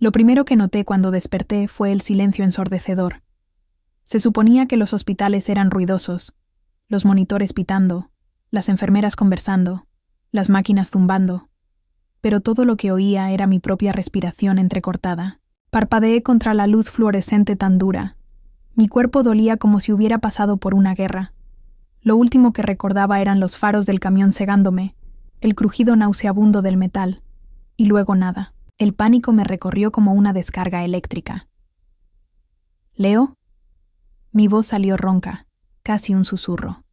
Lo primero que noté cuando desperté fue el silencio ensordecedor. Se suponía que los hospitales eran ruidosos, los monitores pitando, las enfermeras conversando, las máquinas zumbando, pero todo lo que oía era mi propia respiración entrecortada. Parpadeé contra la luz fluorescente tan dura. Mi cuerpo dolía como si hubiera pasado por una guerra. Lo último que recordaba eran los faros del camión cegándome, el crujido nauseabundo del metal, y luego nada. El pánico me recorrió como una descarga eléctrica. ¿Leo? Mi voz salió ronca, casi un susurro.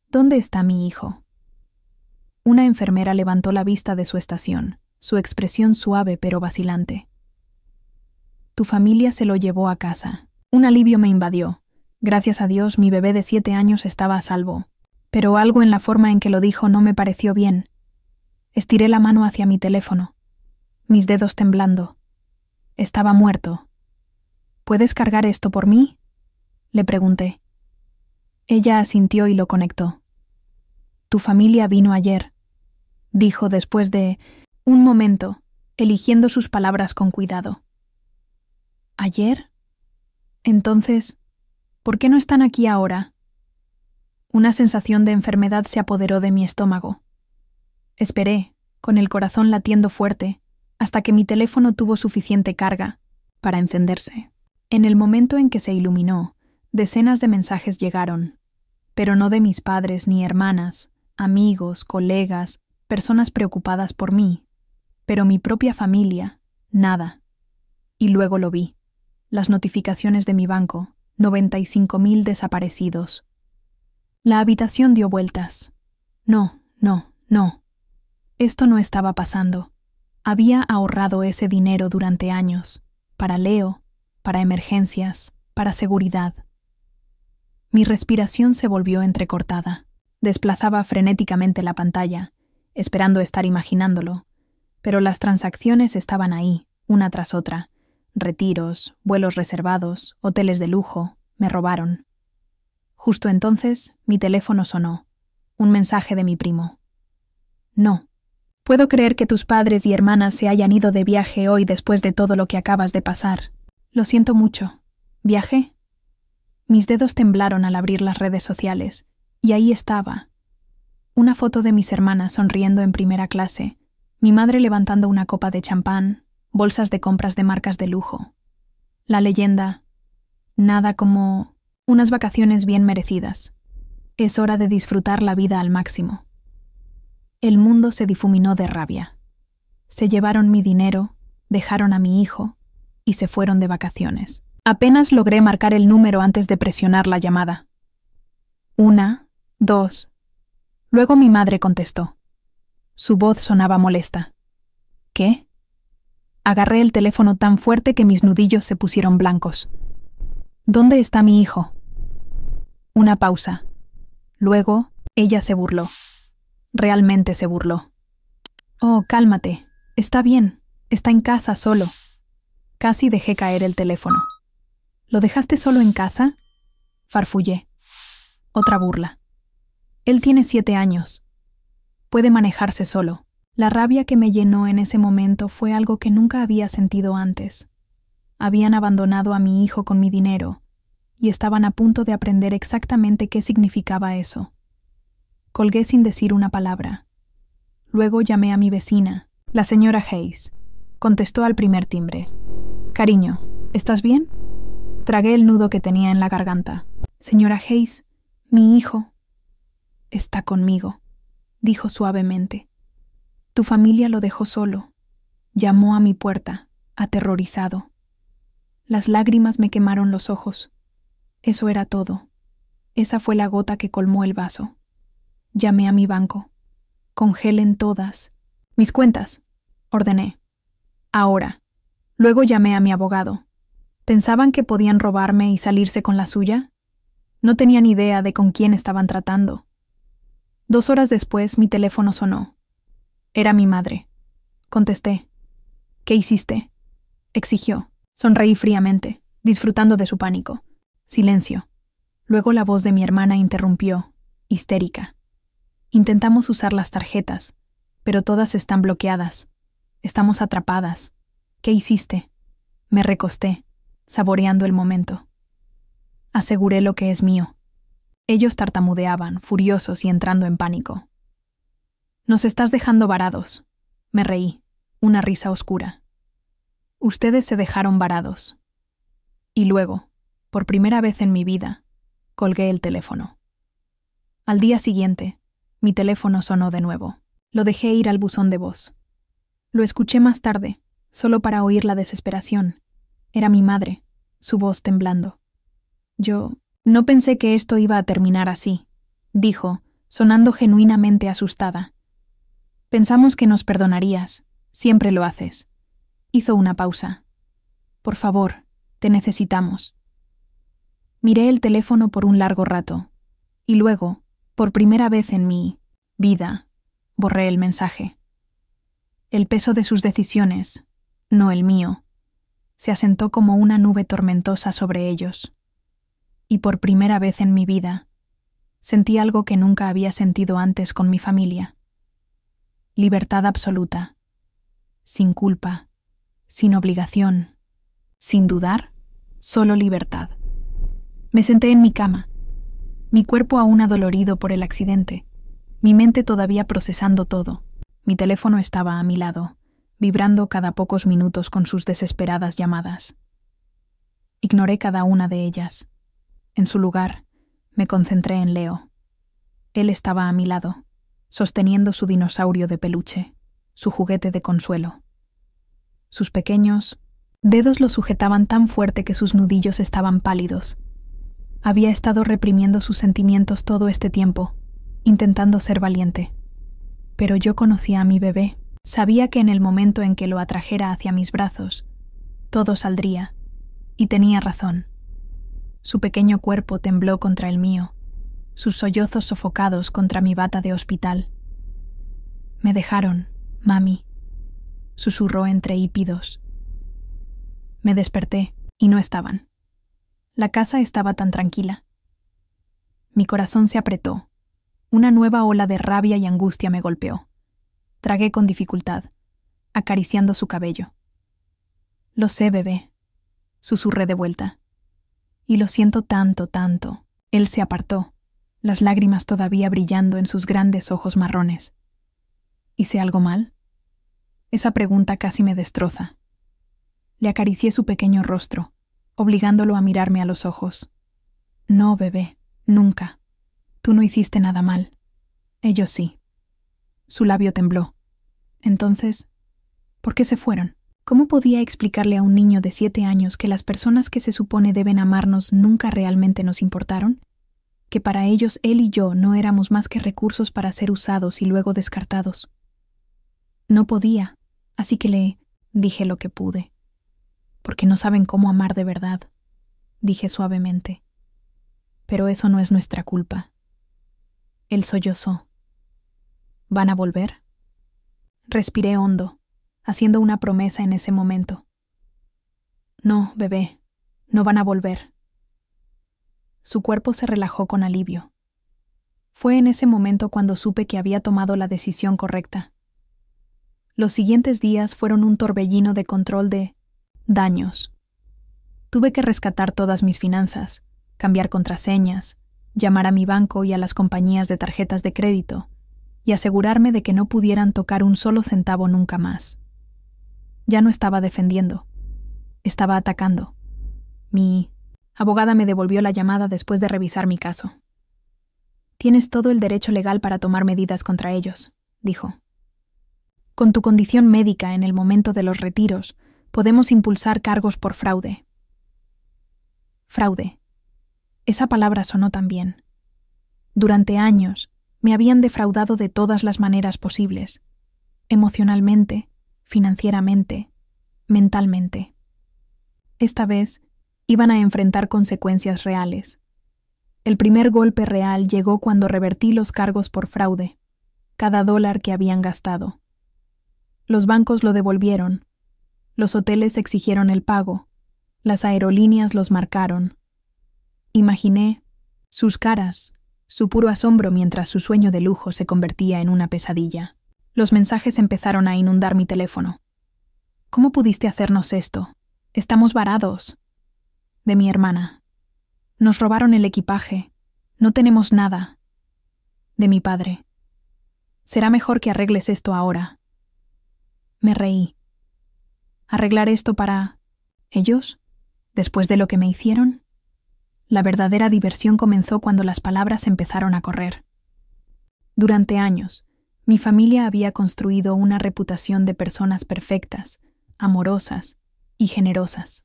¿Dónde está mi hijo? Una enfermera levantó la vista de su estación, su expresión suave pero vacilante. Tu familia se lo llevó a casa. Un alivio me invadió. Gracias a Dios, mi bebé de 7 años estaba a salvo. Pero algo en la forma en que lo dijo no me pareció bien. Estiré la mano hacia mi teléfono, mis dedos temblando. Estaba muerto. ¿Puedes cargar esto por mí?, le pregunté. Ella asintió y lo conectó. Tu familia vino ayer, dijo después de un momento, eligiendo sus palabras con cuidado. ¿Ayer? Entonces, ¿por qué no están aquí ahora? Una sensación de enfermedad se apoderó de mi estómago. Esperé, con el corazón latiendo fuerte, hasta que mi teléfono tuvo suficiente carga para encenderse. En el momento en que se iluminó, decenas de mensajes llegaron, pero no de mis padres ni hermanas, amigos, colegas, personas preocupadas por mí, pero mi propia familia, nada. Y luego lo vi. Las notificaciones de mi banco, 95.000 desaparecidos. La habitación dio vueltas. No. Esto no estaba pasando. Había ahorrado ese dinero durante años, para Leo, para emergencias, para seguridad. Mi respiración se volvió entrecortada. Desplazaba frenéticamente la pantalla, esperando estar imaginándolo, pero las transacciones estaban ahí, una tras otra. Retiros, vuelos reservados, hoteles de lujo, me robaron. Justo entonces, mi teléfono sonó. Un mensaje de mi primo. No. Puedo creer que tus padres y hermanas se hayan ido de viaje hoy después de todo lo que acabas de pasar. Lo siento mucho. ¿Viaje? Mis dedos temblaron al abrir las redes sociales, y ahí estaba. Una foto de mis hermanas sonriendo en primera clase, mi madre levantando una copa de champán, bolsas de compras de marcas de lujo. La leyenda, nada como unas vacaciones bien merecidas. Es hora de disfrutar la vida al máximo. El mundo se difuminó de rabia. Se llevaron mi dinero, dejaron a mi hijo y se fueron de vacaciones. Apenas logré marcar el número antes de presionar la llamada. 1, 2. Luego mi madre contestó. Su voz sonaba molesta. ¿Qué? Agarré el teléfono tan fuerte que mis nudillos se pusieron blancos. ¿Dónde está mi hijo? Una pausa. Luego, ella se burló. Realmente se burló. Oh, cálmate. Está bien. Está en casa solo. Casi dejé caer el teléfono. ¿Lo dejaste solo en casa? Farfullé. Otra burla. Él tiene 7 años. Puede manejarse solo. La rabia que me llenó en ese momento fue algo que nunca había sentido antes. Habían abandonado a mi hijo con mi dinero, y estaban a punto de aprender exactamente qué significaba eso. Colgué sin decir una palabra. Luego llamé a mi vecina, la señora Hayes. Contestó al primer timbre. Cariño, ¿estás bien? Tragué el nudo que tenía en la garganta. Señora Hayes, mi hijo está conmigo, dijo suavemente. Tu familia lo dejó solo. Llamó a mi puerta, aterrorizado. Las lágrimas me quemaron los ojos. Eso era todo. Esa fue la gota que colmó el vaso. Llamé a mi banco. Congelen todas mis cuentas, ordené. Ahora. Luego llamé a mi abogado. ¿Pensaban que podían robarme y salirse con la suya? No tenían idea de con quién estaban tratando. 2 horas después mi teléfono sonó. Era mi madre. Contesté. ¿Qué hiciste?, exigió. Sonreí fríamente, disfrutando de su pánico. Silencio. Luego la voz de mi hermana interrumpió, histérica. Intentamos usar las tarjetas, pero todas están bloqueadas. Estamos atrapadas. ¿Qué hiciste? Me recosté, saboreando el momento. Aseguré lo que es mío. Ellos tartamudeaban, furiosos y entrando en pánico. Nos estás dejando varados. Me reí, una risa oscura. Ustedes se dejaron varados. Y luego, por primera vez en mi vida, colgué el teléfono. Al día siguiente, mi teléfono sonó de nuevo. Lo dejé ir al buzón de voz. Lo escuché más tarde, solo para oír la desesperación. Era mi madre, su voz temblando. Yo no pensé que esto iba a terminar así, dijo, sonando genuinamente asustada. Pensamos que nos perdonarías, siempre lo haces. Hizo una pausa. Por favor, te necesitamos. Miré el teléfono por un largo rato, y luego, por primera vez en mi vida, borré el mensaje. El peso de sus decisiones, no el mío, se asentó como una nube tormentosa sobre ellos. Y por primera vez en mi vida, sentí algo que nunca había sentido antes con mi familia. Libertad absoluta, sin culpa, sin obligación, sin dudar, solo libertad. Me senté en mi cama, mi cuerpo aún adolorido por el accidente, mi mente todavía procesando todo. Mi teléfono estaba a mi lado, vibrando cada pocos minutos con sus desesperadas llamadas. Ignoré cada una de ellas. En su lugar, me concentré en Leo. Él estaba a mi lado, sosteniendo su dinosaurio de peluche, su juguete de consuelo. Sus pequeños dedos lo sujetaban tan fuerte que sus nudillos estaban pálidos. Había estado reprimiendo sus sentimientos todo este tiempo, intentando ser valiente. Pero yo conocía a mi bebé. Sabía que en el momento en que lo atrajera hacia mis brazos, todo saldría, y tenía razón. Su pequeño cuerpo tembló contra el mío, sus sollozos sofocados contra mi bata de hospital. Me dejaron, mami, susurró entre hípidos. Me desperté y no estaban. La casa estaba tan tranquila. Mi corazón se apretó. Una nueva ola de rabia y angustia me golpeó. Tragué con dificultad, acariciando su cabello. Lo sé, bebé, susurré de vuelta. Y lo siento tanto, tanto. Él se apartó, las lágrimas todavía brillando en sus grandes ojos marrones. ¿Hice algo mal? Esa pregunta casi me destroza. Le acaricié su pequeño rostro, obligándolo a mirarme a los ojos. No, bebé, nunca. Tú no hiciste nada mal. Ellos sí. Su labio tembló. Entonces, ¿por qué se fueron? ¿Cómo podía explicarle a un niño de 7 años que las personas que se supone deben amarnos nunca realmente nos importaron? Que para ellos él y yo no éramos más que recursos para ser usados y luego descartados. No podía, así que le dije lo que pude. Porque no saben cómo amar de verdad, dije suavemente. Pero eso no es nuestra culpa. Él sollozó. ¿Van a volver? Respiré hondo, haciendo una promesa en ese momento. No, bebé, no van a volver. Su cuerpo se relajó con alivio. Fue en ese momento cuando supe que había tomado la decisión correcta. Los siguientes días fueron un torbellino de control de daños. Tuve que rescatar todas mis finanzas, cambiar contraseñas, llamar a mi banco y a las compañías de tarjetas de crédito, y asegurarme de que no pudieran tocar un solo centavo nunca más. Ya no estaba defendiendo. Estaba atacando. Mi abogada me devolvió la llamada después de revisar mi caso. Tienes todo el derecho legal para tomar medidas contra ellos, dijo. Con tu condición médica en el momento de los retiros, podemos impulsar cargos por fraude. Fraude. Esa palabra sonó tan bien. Durante años, me habían defraudado de todas las maneras posibles. Emocionalmente, financieramente, mentalmente. Esta vez, iban a enfrentar consecuencias reales. El primer golpe real llegó cuando revertí los cargos por fraude, cada dólar que habían gastado. Los bancos lo devolvieron, los hoteles exigieron el pago, las aerolíneas los marcaron. Imaginé sus caras, su puro asombro mientras su sueño de lujo se convertía en una pesadilla. Los mensajes empezaron a inundar mi teléfono. ¿Cómo pudiste hacernos esto? Estamos varados. De mi hermana. Nos robaron el equipaje. No tenemos nada. De mi padre. Será mejor que arregles esto ahora. Me reí. ¿Arreglar esto para ellos? ¿Después de lo que me hicieron? La verdadera diversión comenzó cuando las palabras empezaron a correr. Durante años, mi familia había construido una reputación de personas perfectas, amorosas y generosas.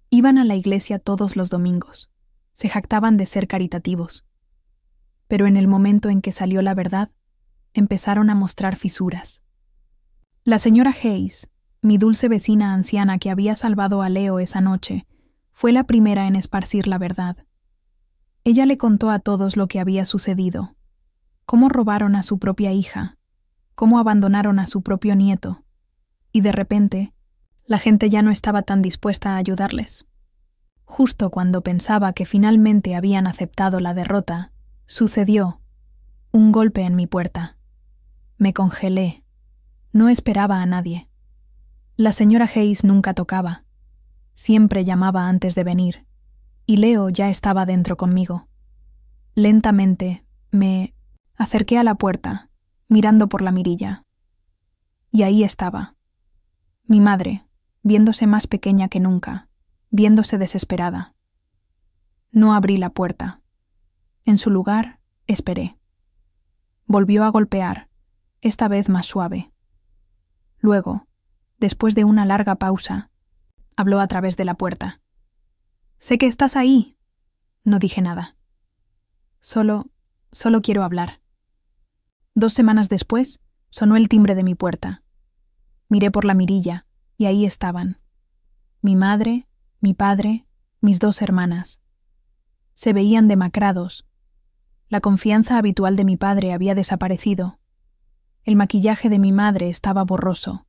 Iban a la iglesia todos los domingos, se jactaban de ser caritativos. Pero en el momento en que salió la verdad, empezaron a mostrar fisuras. La señora Hayes, mi dulce vecina anciana que había salvado a Leo esa noche, fue la primera en esparcir la verdad. Ella le contó a todos lo que había sucedido, cómo robaron a su propia hija, cómo abandonaron a su propio nieto, y de repente, la gente ya no estaba tan dispuesta a ayudarles. Justo cuando pensaba que finalmente habían aceptado la derrota, sucedió un golpe en mi puerta. Me congelé. No esperaba a nadie. La señora Hayes nunca tocaba. Siempre llamaba antes de venir, y Leo ya estaba dentro conmigo. Lentamente me acerqué a la puerta, mirando por la mirilla. Y ahí estaba. Mi madre, viéndose más pequeña que nunca, viéndose desesperada. No abrí la puerta. En su lugar, esperé. Volvió a golpear, esta vez más suave. Luego, después de una larga pausa, habló a través de la puerta. «Sé que estás ahí». No dije nada. Solo quiero hablar. 2 semanas después, sonó el timbre de mi puerta. Miré por la mirilla, y ahí estaban. Mi madre, mi padre, mis 2 hermanas. Se veían demacrados. La confianza habitual de mi padre había desaparecido. El maquillaje de mi madre estaba borroso.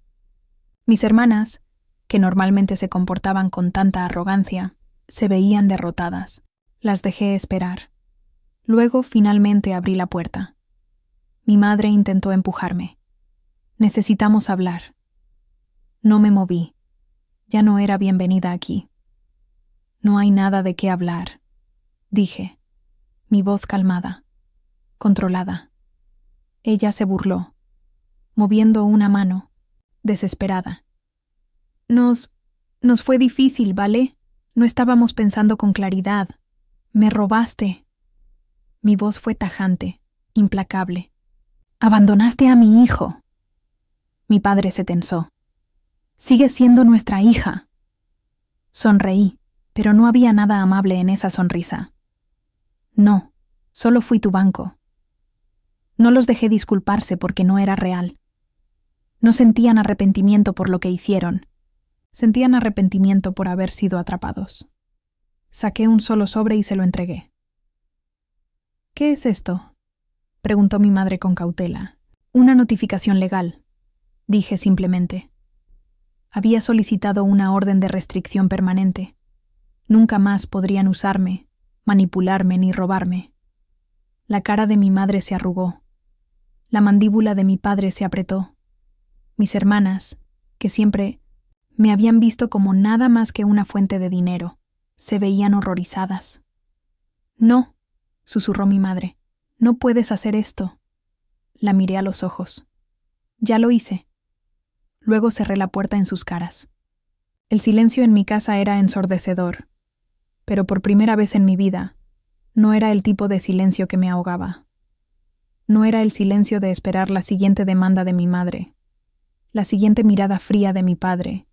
Mis hermanas, que normalmente se comportaban con tanta arrogancia, se veían derrotadas. Las dejé esperar. Luego finalmente abrí la puerta. Mi madre intentó empujarme. «Necesitamos hablar». No me moví. Ya no era bienvenida aquí. «No hay nada de qué hablar», dije, mi voz calmada, controlada. Ella se burló, moviendo una mano, desesperada. Nos fue difícil, ¿vale? No estábamos pensando con claridad. Me robaste». Mi voz fue tajante, implacable. «Abandonaste a mi hijo». Mi padre se tensó. «Sigues siendo nuestra hija». Sonreí, pero no había nada amable en esa sonrisa. «No, solo fui tu banco». No los dejé disculparse porque no era real. No sentían arrepentimiento por lo que hicieron. Sentían arrepentimiento por haber sido atrapados. Saqué un solo sobre y se lo entregué. «¿Qué es esto?», preguntó mi madre con cautela. «Una notificación legal», dije simplemente. Había solicitado una orden de restricción permanente. Nunca más podrían usarme, manipularme ni robarme. La cara de mi madre se arrugó. La mandíbula de mi padre se apretó. Mis hermanas, que siempre me habían visto como nada más que una fuente de dinero, se veían horrorizadas. «No», susurró mi madre, «no puedes hacer esto». La miré a los ojos. «Ya lo hice». Luego cerré la puerta en sus caras. El silencio en mi casa era ensordecedor, pero por primera vez en mi vida, no era el tipo de silencio que me ahogaba. No era el silencio de esperar la siguiente demanda de mi madre, la siguiente mirada fría de mi padre,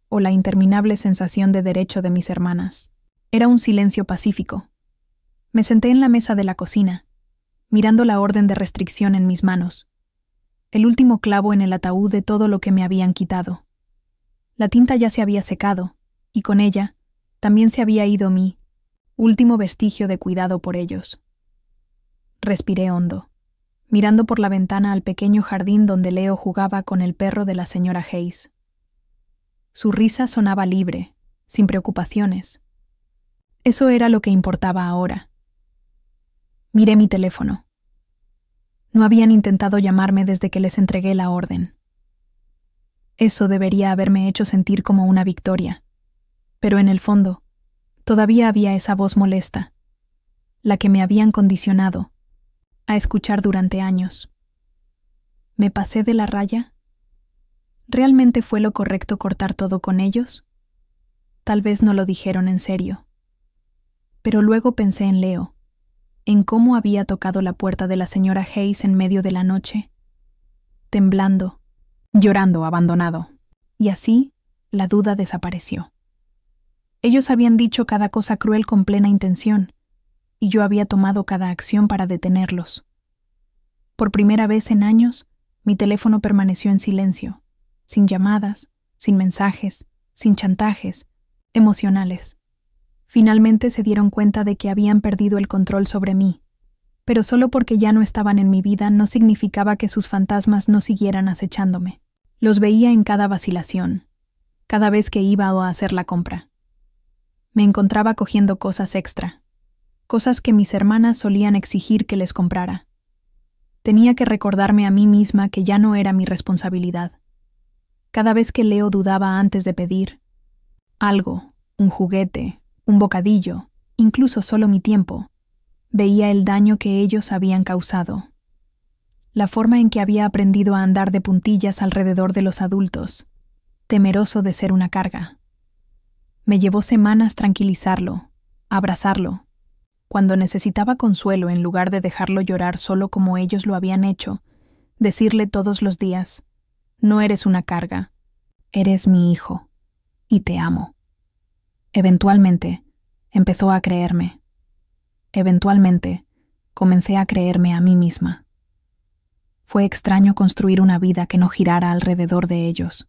o la interminable sensación de derecho de mis hermanas. Era un silencio pacífico. Me senté en la mesa de la cocina, mirando la orden de restricción en mis manos, el último clavo en el ataúd de todo lo que me habían quitado. La tinta ya se había secado, y con ella también se había ido mi último vestigio de cuidado por ellos. Respiré hondo, mirando por la ventana al pequeño jardín donde Leo jugaba con el perro de la señora Hayes. Su risa sonaba libre, sin preocupaciones. Eso era lo que importaba ahora. Miré mi teléfono. No habían intentado llamarme desde que les entregué la orden. Eso debería haberme hecho sentir como una victoria. Pero en el fondo, todavía había esa voz molesta, la que me habían condicionado a escuchar durante años. ¿Me pasé de la raya? ¿Realmente fue lo correcto cortar todo con ellos? Tal vez no lo dijeron en serio. Pero luego pensé en Leo, en cómo había tocado la puerta de la señora Hayes en medio de la noche, temblando, llorando, abandonado. Y así, la duda desapareció. Ellos habían dicho cada cosa cruel con plena intención, y yo había tomado cada acción para detenerlos. Por primera vez en años, mi teléfono permaneció en silencio, sin llamadas, sin mensajes, sin chantajes emocionales. Finalmente se dieron cuenta de que habían perdido el control sobre mí, pero solo porque ya no estaban en mi vida no significaba que sus fantasmas no siguieran acechándome. Los veía en cada vacilación, cada vez que iba a hacer la compra. Me encontraba cogiendo cosas extra, cosas que mis hermanas solían exigir que les comprara. Tenía que recordarme a mí misma que ya no era mi responsabilidad. Cada vez que Leo dudaba antes de pedir algo, un juguete, un bocadillo, incluso solo mi tiempo, veía el daño que ellos habían causado. La forma en que había aprendido a andar de puntillas alrededor de los adultos, temeroso de ser una carga. Me llevó semanas tranquilizarlo, abrazarlo. Cuando necesitaba consuelo, en lugar de dejarlo llorar solo como ellos lo habían hecho, decirle todos los días: no eres una carga, eres mi hijo, y te amo. Eventualmente, empezó a creerme. Eventualmente, comencé a creerme a mí misma. Fue extraño construir una vida que no girara alrededor de ellos.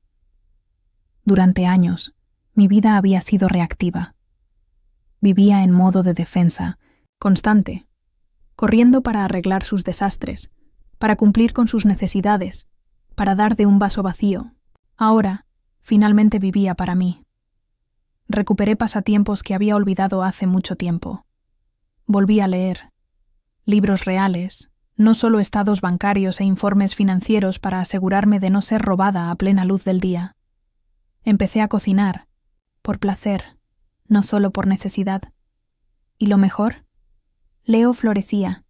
Durante años, mi vida había sido reactiva. Vivía en modo de defensa, constante, corriendo para arreglar sus desastres, para cumplir con sus necesidades, para dar de un vaso vacío. Ahora, finalmente vivía para mí. Recuperé pasatiempos que había olvidado hace mucho tiempo. Volví a leer libros reales, no solo estados bancarios e informes financieros para asegurarme de no ser robada a plena luz del día. Empecé a cocinar, por placer, no solo por necesidad. ¿Y lo mejor? Leo florecía.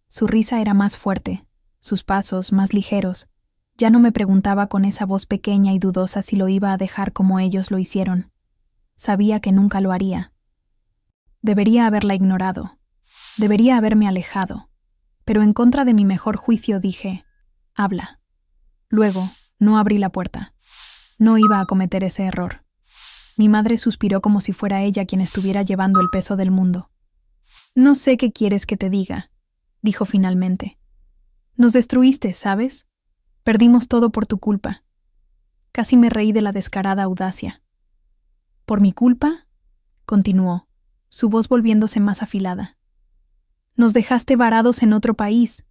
Su risa era más fuerte, sus pasos más ligeros. Ya no me preguntaba con esa voz pequeña y dudosa si lo iba a dejar como ellos lo hicieron. Sabía que nunca lo haría. Debería haberla ignorado. Debería haberme alejado. Pero en contra de mi mejor juicio dije: habla. Luego, no abrí la puerta. No iba a cometer ese error. Mi madre suspiró como si fuera ella quien estuviera llevando el peso del mundo. No sé qué quieres que te diga, dijo finalmente. Nos destruiste, ¿sabes? Perdimos todo por tu culpa. Casi me reí de la descarada audacia. ¿Por mi culpa?, continuó, su voz volviéndose más afilada. Nos dejaste varados en otro país.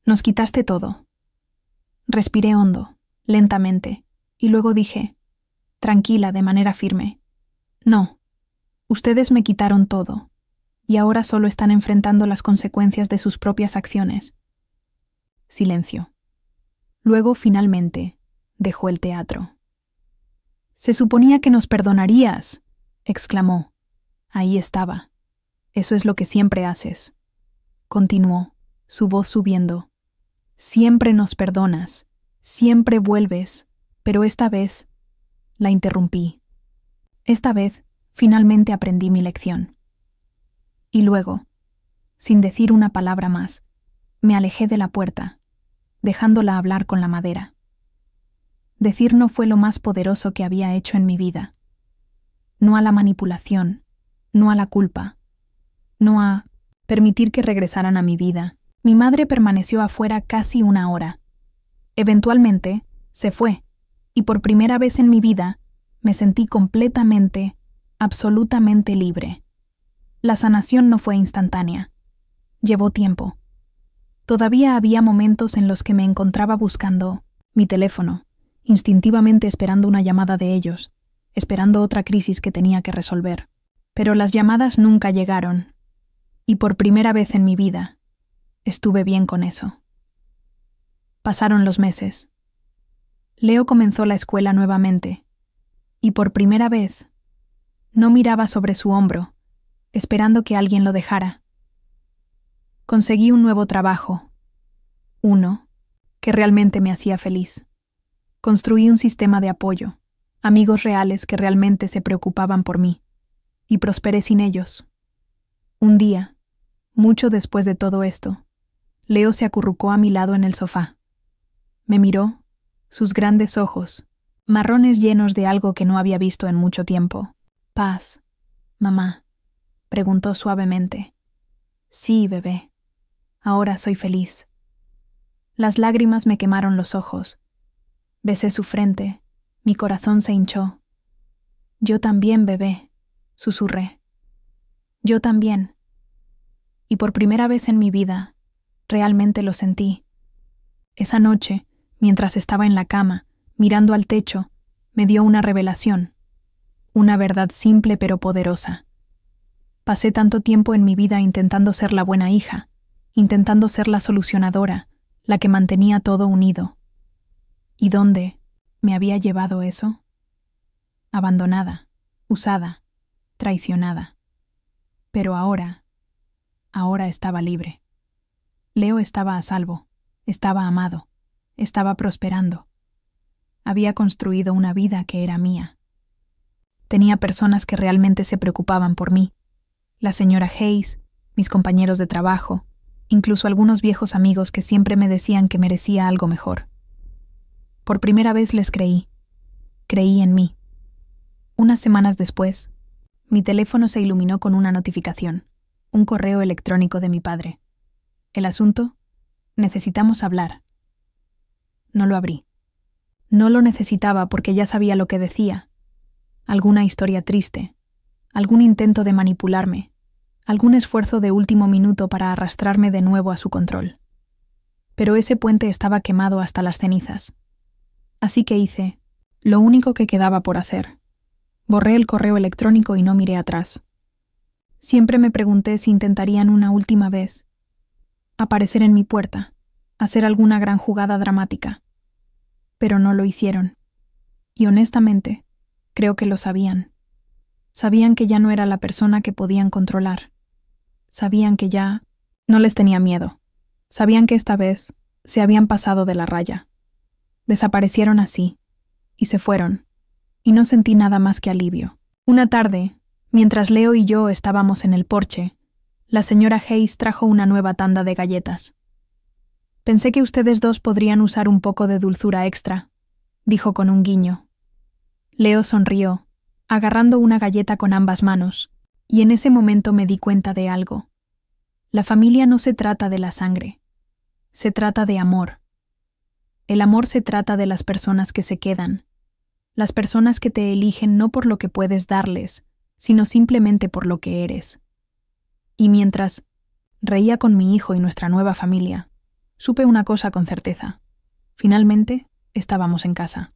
Nos quitaste todo. Respiré hondo, lentamente, y luego dije, tranquila, de manera firme: no, ustedes me quitaron todo, y ahora solo están enfrentando las consecuencias de sus propias acciones. Silencio. Luego, finalmente, dejó el teatro. Se suponía que nos perdonarías, exclamó. Ahí estaba. Eso es lo que siempre haces. Continuó, su voz subiendo. Siempre nos perdonas, siempre vuelves, pero esta vez... La interrumpí. Esta vez, finalmente aprendí mi lección. Y luego, sin decir una palabra más, me alejé de la puerta, dejándola hablar con la madera. Decir no fue lo más poderoso que había hecho en mi vida. No a la manipulación, no a la culpa, no a permitir que regresaran a mi vida. Mi madre permaneció afuera casi una hora. Eventualmente, se fue, y por primera vez en mi vida, me sentí completamente, absolutamente libre. La sanación no fue instantánea. Llevó tiempo. Todavía había momentos en los que me encontraba buscando mi teléfono, instintivamente esperando una llamada de ellos, esperando otra crisis que tenía que resolver. Pero las llamadas nunca llegaron, y por primera vez en mi vida, estuve bien con eso. Pasaron los meses. Leo comenzó la escuela nuevamente, y por primera vez no miraba sobre su hombro, esperando que alguien lo dejara. Conseguí un nuevo trabajo, uno que realmente me hacía feliz. Construí un sistema de apoyo, amigos reales que realmente se preocupaban por mí, y prosperé sin ellos. Un día, mucho después de todo esto, Leo se acurrucó a mi lado en el sofá. Me miró, sus grandes ojos, marrones llenos de algo que no había visto en mucho tiempo. «Paz, mamá», preguntó suavemente. «Sí, bebé. Ahora soy feliz». Las lágrimas me quemaron los ojos. Besé su frente, mi corazón se hinchó. «Yo también, bebé», susurré. «Yo también». Y por primera vez en mi vida, realmente lo sentí. Esa noche, mientras estaba en la cama, mirando al techo, me dio una revelación. Una verdad simple pero poderosa. Pasé tanto tiempo en mi vida intentando ser la buena hija, intentando ser la solucionadora, la que mantenía todo unido. ¿Y dónde me había llevado eso? Abandonada, usada, traicionada. Pero ahora estaba libre. Leo estaba a salvo, estaba amado, estaba prosperando. Había construido una vida que era mía. Tenía personas que realmente se preocupaban por mí. La señora Hayes, mis compañeros de trabajo, incluso algunos viejos amigos que siempre me decían que merecía algo mejor. Por primera vez les creí. Creí en mí. Unas semanas después, mi teléfono se iluminó con una notificación, un correo electrónico de mi padre. El asunto: necesitamos hablar. No lo abrí. No lo necesitaba porque ya sabía lo que decía. Alguna historia triste, algún intento de manipularme, algún esfuerzo de último minuto para arrastrarme de nuevo a su control. Pero ese puente estaba quemado hasta las cenizas. Así que hice lo único que quedaba por hacer. Borré el correo electrónico y no miré atrás. Siempre me pregunté si intentarían una última vez aparecer en mi puerta, hacer alguna gran jugada dramática. Pero no lo hicieron. Y honestamente, creo que lo sabían. Sabían que ya no era la persona que podían controlar. Sabían que ya no les tenía miedo. Sabían que esta vez se habían pasado de la raya. Desaparecieron así, y se fueron, y no sentí nada más que alivio. Una tarde, mientras Leo y yo estábamos en el porche, la señora Hayes trajo una nueva tanda de galletas. «Pensé que ustedes dos podrían usar un poco de dulzura extra», dijo con un guiño. Leo sonrió, agarrando una galleta con ambas manos, y en ese momento me di cuenta de algo. La familia no se trata de la sangre, se trata de amor. El amor se trata de las personas que se quedan, las personas que te eligen no por lo que puedes darles, sino simplemente por lo que eres. Y mientras reía con mi hijo y nuestra nueva familia, supe una cosa con certeza. Finalmente, estábamos en casa.